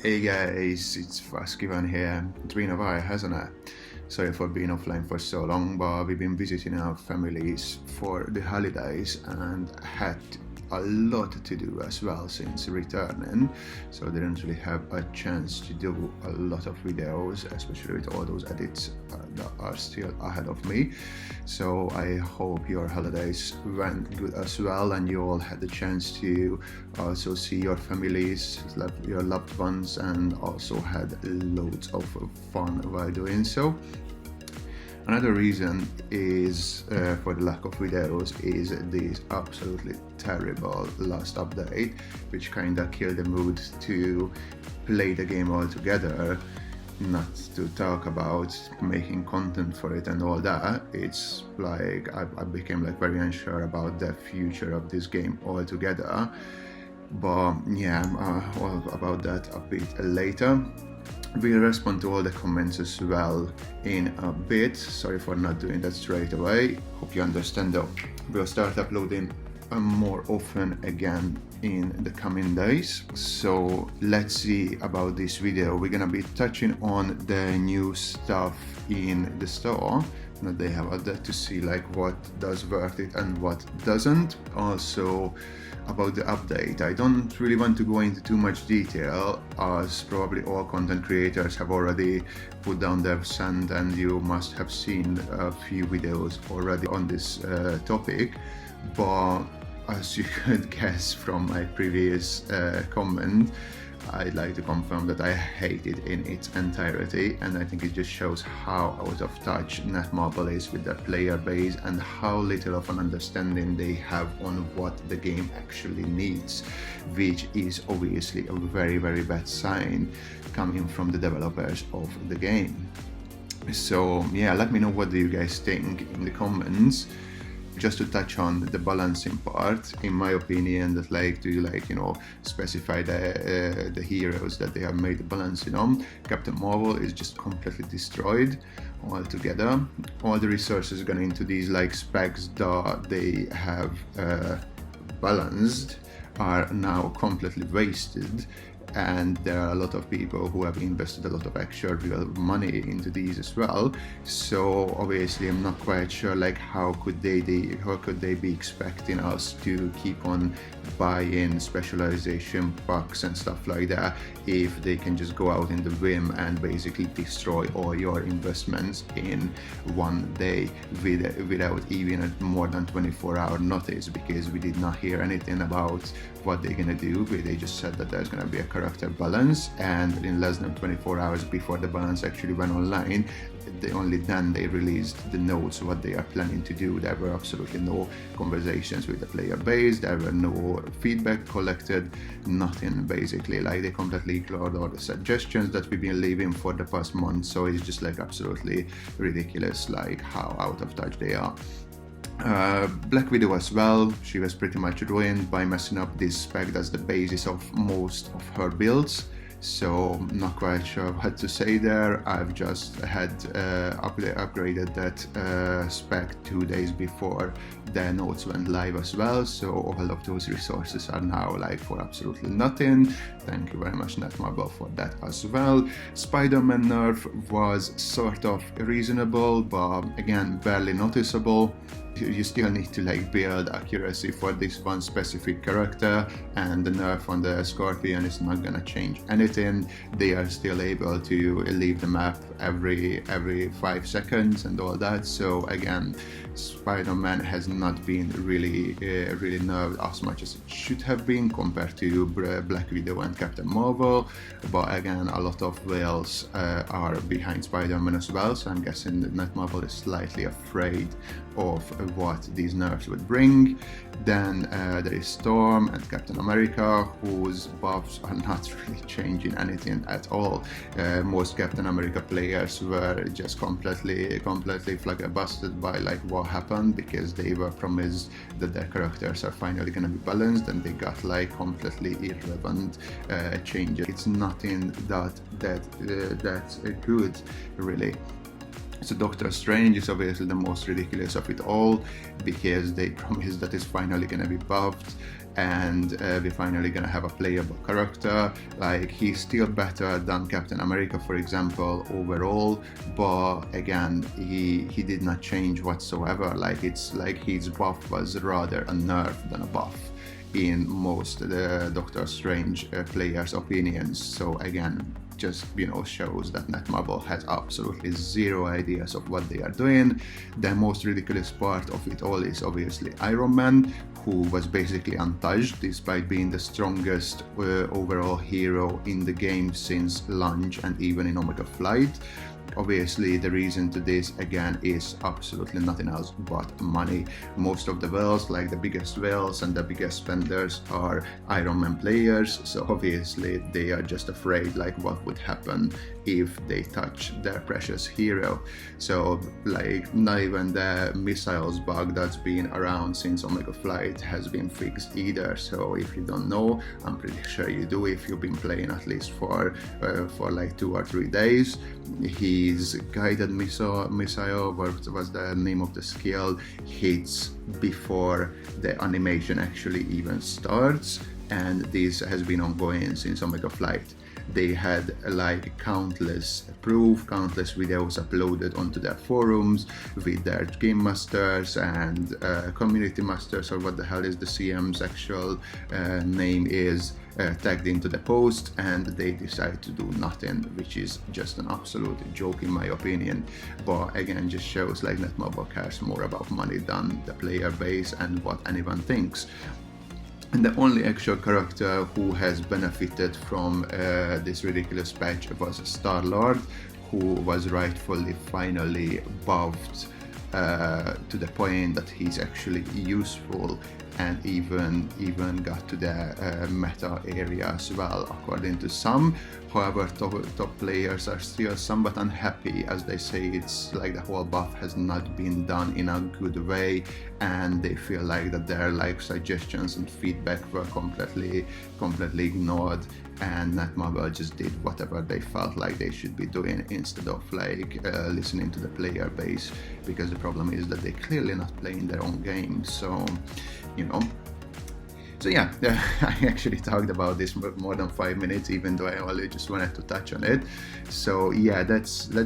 Hey guys, it's Vaskivan here. It's been a while, hasn't it? Sorry for being offline for so long, but we've been visiting our families for the holidays and had a lot to do as well since returning, so I didn't really have a chance to do a lot of videos, especially with all those edits that are still ahead of me. So I hope your holidays went good as well and you all had the chance to also see your families, your loved ones, and also had loads of fun while doing so. Another reason is for the lack of videos is this absolutely terrible last update, which kind of killed the mood to play the game altogether, not to talk about making content for it and all that. It's like I became like very unsure about the future of this game altogether. But yeah, all about that a bit later. We'll respond to all the comments as well in a bit. Sorry for not doing that straight away. Hope you understand though. We'll start uploading more often again in the coming days. So let's see about this video. We're gonna be touching on the new stuff in the store that they have out there to see like what does worth it and what doesn't. Also about the update, I don't really want to go into too much detail, as probably all content creators have already put down their sand and you must have seen a few videos already on this topic. But as you could guess from my previous comment, I'd like to confirm that I hate it in its entirety, and I think it just shows how out of touch Netmarble is with their player base and how little of an understanding they have on what the game actually needs, which is obviously a very, very bad sign coming from the developers of the game. So yeah, let me know what do you guys think in the comments. Just to touch on the balancing part, in my opinion, that like to specify the heroes that they have made the balancing on. Captain Marvel is just completely destroyed altogether. All the resources gone into these like specs that they have balanced are now completely wasted. And there are a lot of people who have invested a lot of actual real money into these as well. So obviously I'm not quite sure like how could they be expecting us to keep on buying specialization packs and stuff like that if they can just go out in the whim and basically destroy all your investments in one day without even a more than 24-hour notice, because we did not hear anything about what they're gonna do. They just said that there's gonna be a character balance, and in less than 24 hours before the balance actually went online, only then they released the notes what they are planning to do. There were absolutely no conversations with the player base, there were no feedback collected, nothing basically. Like they completely ignored all the suggestions that we've been leaving for the past month. So it's just like absolutely ridiculous like how out of touch they are. Black Widow as well, she was pretty much ruined by messing up this spec that's the basis of most of her builds. So not quite sure what to say there. I've just had upgraded that spec 2 days before the notes went live as well, so all of those resources are now like for absolutely nothing. Thank you very much Netmarble for that as well. Spider-Man nerf was sort of reasonable, but again barely noticeable. You still need to like build accuracy for this one specific character, and the nerf on the Scorpion is not gonna change anything. They are still able to leave the map every 5 seconds and all that. So again, Spider-Man has not been really nerfed as much as it should have been compared to Black Widow and Captain Marvel. But again, a lot of whales are behind Spider-Man as well, so I'm guessing that Netmarble is slightly afraid of what these nerfs would bring. Then there is Storm and Captain America, whose buffs are not really changing anything at all. Most Captain America players were just completely flabbergasted by like what happened, because they were promised that their characters are finally gonna be balanced, and they got like completely irrelevant changes. It's nothing that's good really. So Doctor Strange is obviously the most ridiculous of it all, because they promised that it's finally gonna be buffed, and we're finally gonna have a playable character. Like, he's still better than Captain America, for example, overall, but again, he did not change whatsoever. Like, it's like his buff was rather a nerf than a buff in most Doctor Strange players' opinions. So again, just shows that Netmarble has absolutely zero ideas of what they are doing. The most ridiculous part of it all is obviously Iron Man, who was basically untouched despite being the strongest overall hero in the game since launch and even in Omega Flight. Obviously, the reason to this again is absolutely nothing else but money. Most of the whales, like the biggest whales and the biggest spenders, are Iron Man players, so obviously they are just afraid like what would happen if they touch their precious hero. So like, not even the missiles bug that's been around since Omega Flight has been fixed either. So if you don't know, I'm pretty sure you do if you've been playing at least for like 2 or 3 days. His guided missile, what was the name of the skill, hits before the animation actually even starts, and this has been ongoing since Omega Flight. They had like countless videos uploaded onto their forums with their game masters and community masters, or what the hell is the CM's actual name is, tagged into the post, and they decide to do nothing, which is just an absolute joke in my opinion. But again, just shows like Netmarble cares more about money than the player base and what anyone thinks. And the only actual character who has benefited from this ridiculous patch was Star-Lord, who was rightfully finally buffed to the point that he's actually useful, and even got to the meta area as well, according to some. However, top players are still somewhat unhappy, as they say it's like the whole buff has not been done in a good way, and they feel like that their like suggestions and feedback were completely ignored, and Netmarble just did whatever they felt like they should be doing instead of like listening to the player base, because the problem is that they're clearly not playing their own game. So so yeah, I actually talked about this for more than 5 minutes, even though I only just wanted to touch on it. So yeah, that's the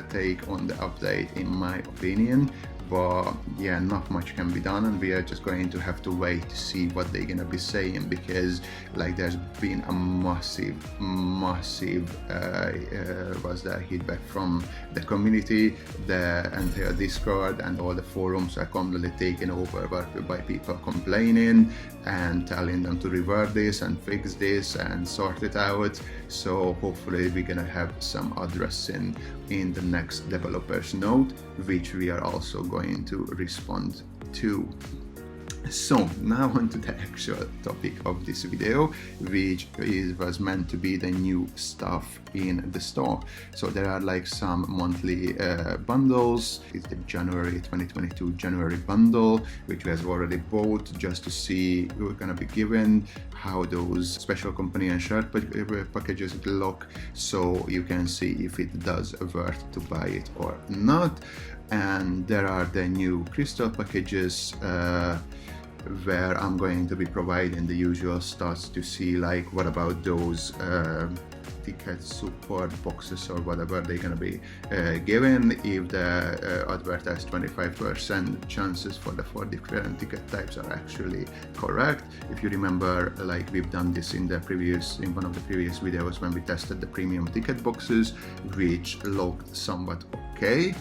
take on the update in my opinion. But yeah, not much can be done, and we are just going to have to wait to see what they're gonna be saying, because like there's been a massive feedback from the community. The entire Discord and all the forums are completely taken over by people complaining and telling them to revert this and fix this and sort it out. So hopefully we're gonna have some addressing in the next developers note, which we are also going to respond to. So now on to the actual topic of this video, which was meant to be the new stuff in the store. So there are like some monthly bundles. It's the January 2022 January bundle, which we have already bought just to see we're gonna be given, how those special company and shirt packages look, so you can see if it does worth to buy it or not. And there are the new crystal packages, where I'm going to be providing the usual stats to see like what about those ticket support boxes or whatever they're gonna be given, if the advertised 25% chances for the 4 different ticket types are actually correct. If you remember, like we've done this in one of the previous videos when we tested the premium ticket boxes, which looked somewhat okay.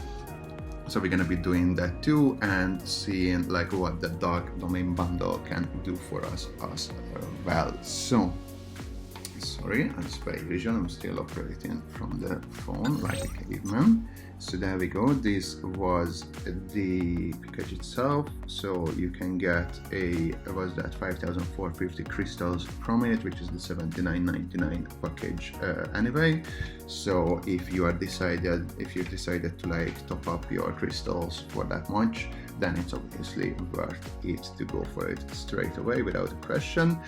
So we're gonna be doing that too, and seeing like what the Dark Domain bundle can do for us as well. So, sorry, as per usual, I'm still operating from the phone like a caveman. So there we go. This was the package itself. So you can get was that 5,450 crystals from it, which is the $79.99 package anyway. So if you decided to like top up your crystals for that much, then it's obviously worth it to go for it straight away without a question.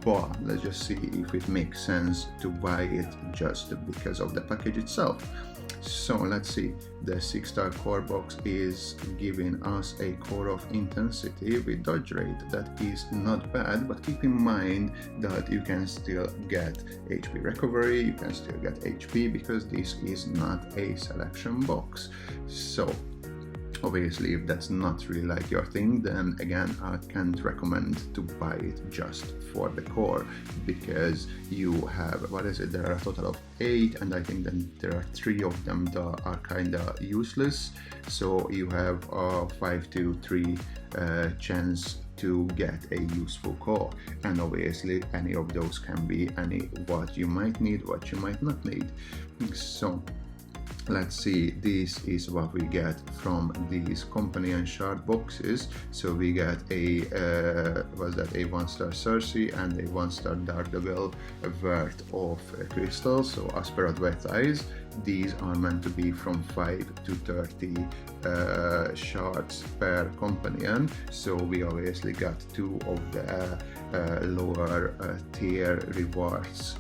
But let's just see if it makes sense to buy it just because of the package itself. So let's see, the 6-star core box is giving us a core of intensity with dodge rate. That is not bad, but keep in mind that you can still get HP recovery, you can still get HP, because this is not a selection box. So obviously, if that's not really like your thing, then again, I can't recommend to buy it just for the core, because you have, what is it, there are a total of 8, and I think then there are 3 of them that are kind of useless. So you have a 5 to 3 chance to get a useful core, and obviously any of those can be any what you might need, what you might not need. So let's see, this is what we get from these company and shard boxes. So we get a was that a 1-star Cersei and a 1-star Daredevil worth of crystals. So as per advertised, these are meant to be from 5 to 30 shards per companion. So we obviously got 2 of the lower tier rewards,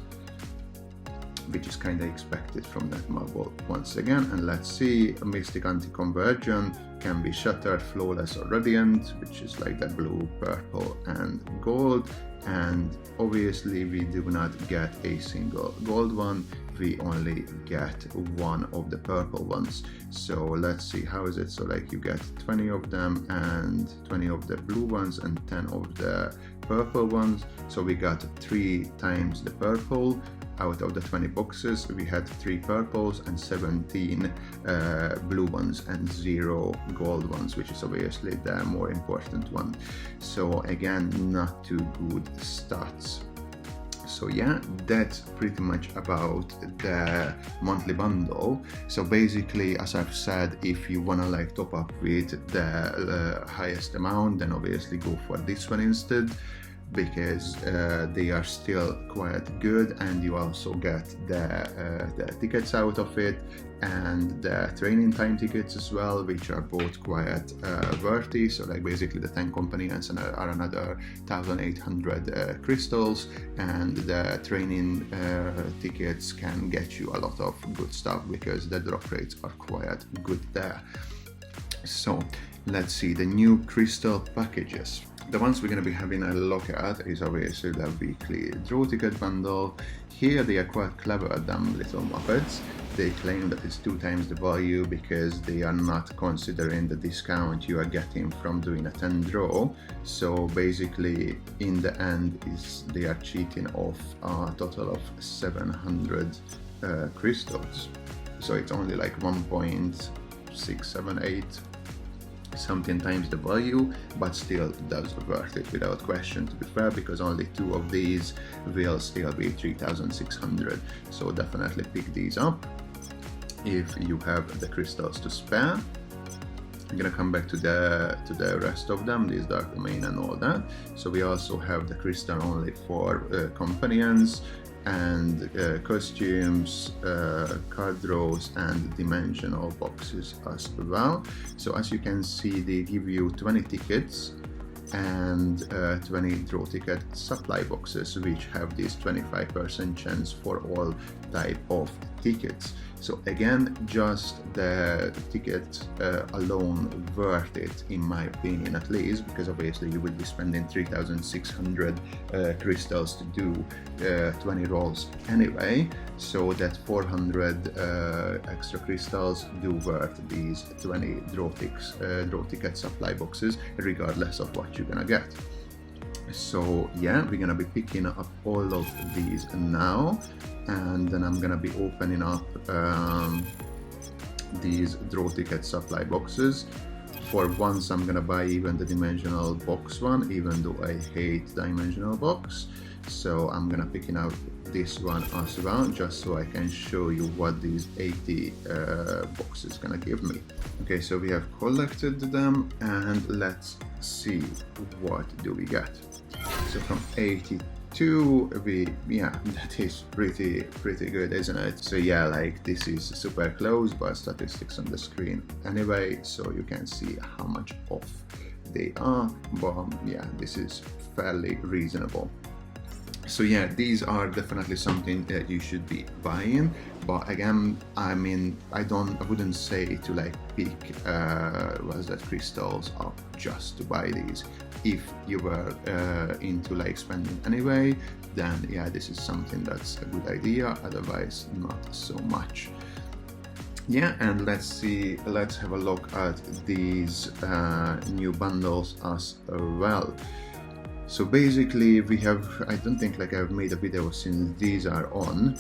which is kind of expected from that marble once again. And let's see, Mystic Anti-Conversion can be Shattered, Flawless or Radiant, which is like that blue, purple and gold. And obviously we do not get a single gold one, we only get 1 of the purple ones. So let's see, how is it? So like you get 20 of them and 20 of the blue ones and 10 of the purple ones. So we got 3 times the purple. Out of the 20 boxes, we had 3 purples and 17 blue ones and 0 gold ones, which is obviously the more important one. So again, not too good stats. So yeah, that's pretty much about the monthly bundle. So basically, as I've said, if you wanna like top up with the highest amount, then obviously go for this one instead, because they are still quite good, and you also get the tickets out of it and the training time tickets as well, which are both quite worthy. So like basically the 10 companions are another 1,800 crystals, and the training tickets can get you a lot of good stuff because the drop rates are quite good there. So let's see the new crystal packages. The ones we're going to be having a look at is obviously the weekly draw ticket bundle. Here they are quite clever, them little muppets. They claim that it's 2 times the value because they are not considering the discount you are getting from doing a 10 draw. So basically in the end they are cheating off a total of 700 crystals. So it's only like 1.678 something times the value, but still does worth it without question, to be fair, because only 2 of these will still be 3,600. So definitely pick these up if you have the crystals to spare. I'm gonna come back to the rest of them, these Dark Domain and all that. So we also have the crystal only for companions and costumes, card draws and dimensional boxes as well. So as you can see, they give you 20 tickets and 20 draw ticket supply boxes, which have this 25% chance for all type of tickets. So again, just the ticket alone worth it, in my opinion at least, because obviously you would be spending 3,600 crystals to do 20 rolls anyway, so that 400 extra crystals do worth these 20 draw ticket supply boxes, regardless of what you're gonna get. So yeah, we're gonna be picking up all of these now, and then I'm gonna be opening up these draw ticket supply boxes. For once I'm gonna buy even the dimensional box one, even though I hate dimensional box. So I'm gonna picking out this one as well, just so I can show you what these 80 boxes gonna give me. Okay, so we have collected them, and let's see what do we get. So from 82, that is pretty good, isn't it? So yeah, like this is super close, but statistics on the screen anyway, so you can see how much off they are. But yeah, this is fairly reasonable. So yeah, these are definitely something that you should be buying. But again, I mean, I wouldn't say to like pick was that crystals up just to buy these. If you were into like spending anyway, then yeah, this is something that's a good idea. Otherwise, not so much. Yeah, and let's have a look at these new bundles as well. So basically we have, I don't think like I've made a video since these are on,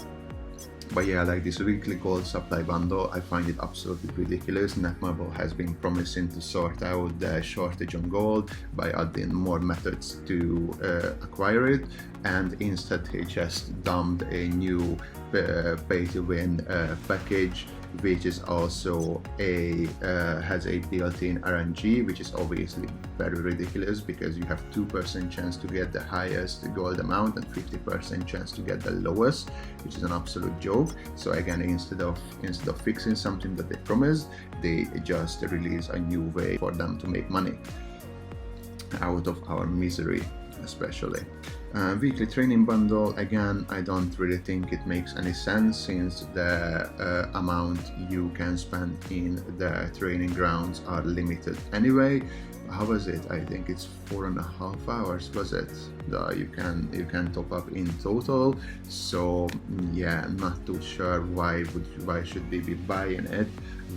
but yeah, like this weekly gold supply bundle, I find it absolutely ridiculous. Netmarble has been promising to sort out the shortage on gold by adding more methods to acquire it, and instead they just dumped a new pay to win package, which is also has a built-in RNG, which is obviously very ridiculous because you have 2% chance to get the highest gold amount and 50% chance to get the lowest, which is an absolute joke. So again, instead of fixing something that they promised, they just release a new way for them to make money out of our misery, especially. Weekly training bundle, again, I don't really think it makes any sense since the amount you can spend in the training grounds are limited anyway. How was it? I think it's 4.5 hours, was it? You can top up in total. So yeah, not too sure why should we be buying it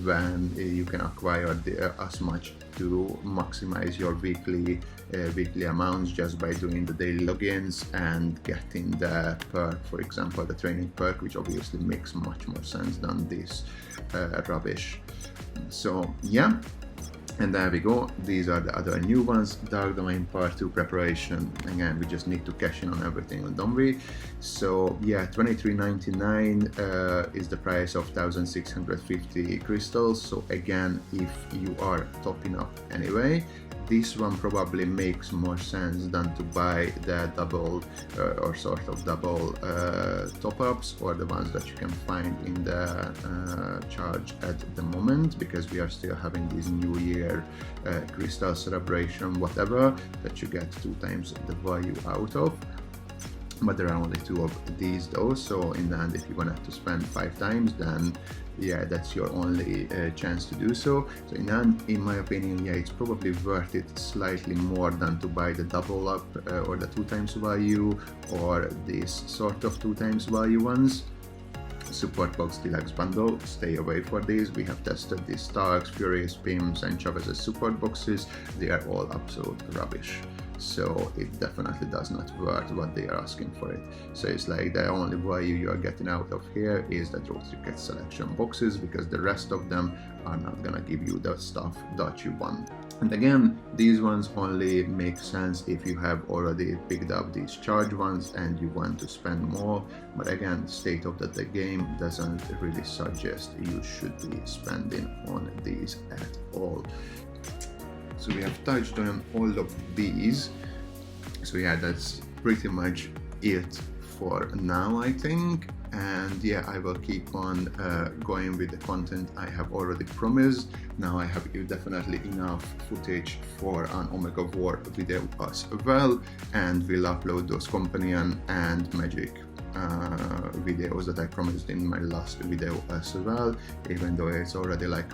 when you can acquire as much to maximize your weekly amounts just by doing the daily logins and getting the perk, for example the training perk, which obviously makes much more sense than this rubbish. So yeah, and there we go. These are the other new ones. Dark Domain Part 2 preparation. Again, we just need to cash in on everything, don't we? So yeah, $23.99 is the price of 1,650 crystals. So again, if you are topping up anyway, this one probably makes more sense than to buy the double or sort of double top-ups, or the ones that you can find in the charge at the moment, because we are still having this New Year crystal celebration whatever that you get 2 times the value out of. But there are only 2 of these though, so in the end, if you want to spend 5 times, then yeah, that's your only chance to do so. So in the end, in my opinion, yeah, it's probably worth it slightly more than to buy the double up or the 2 times value or this sort of 2 times value ones. Support Box Deluxe Bundle, stay away for these. We have tested these Starks, Furious, Pims and Chavez's support boxes. They are all absolute rubbish. So it definitely does not worth what they are asking for it. So it's like the only value you are getting out of here is the Draw Ticket selection boxes, because the rest of them are not gonna give you the stuff that you want. And again, these ones only make sense if you have already picked up these charge ones and you want to spend more. But again, state of the game doesn't really suggest you should be spending on these at all. So we have touched on all of these. So yeah, that's pretty much it for now, I think. And yeah, I will keep on going with the content I have already promised. Now I have definitely enough footage for an Omega War video as well, and we'll upload those Companion and Magic videos that I promised in my last video as well, even though it's already like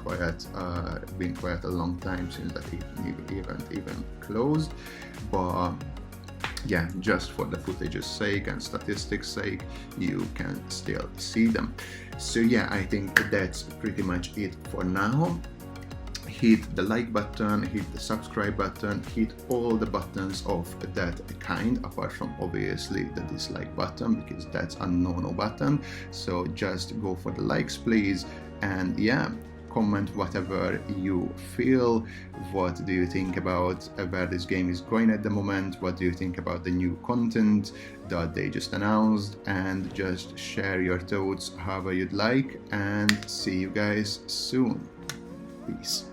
been quite a long time since that event even closed. But yeah, just for the footage's sake and statistics sake, you can still see them. So yeah, I think that's pretty much it for now. Hit the like button, hit the subscribe button, hit all the buttons of that kind, apart from obviously the dislike button, because that's a no-no button. So just go for the likes, please. And yeah, comment whatever you feel. What do you think about where this game is going at the moment? What do you think about the new content that they just announced? And just share your thoughts however you'd like, and see you guys soon. Peace.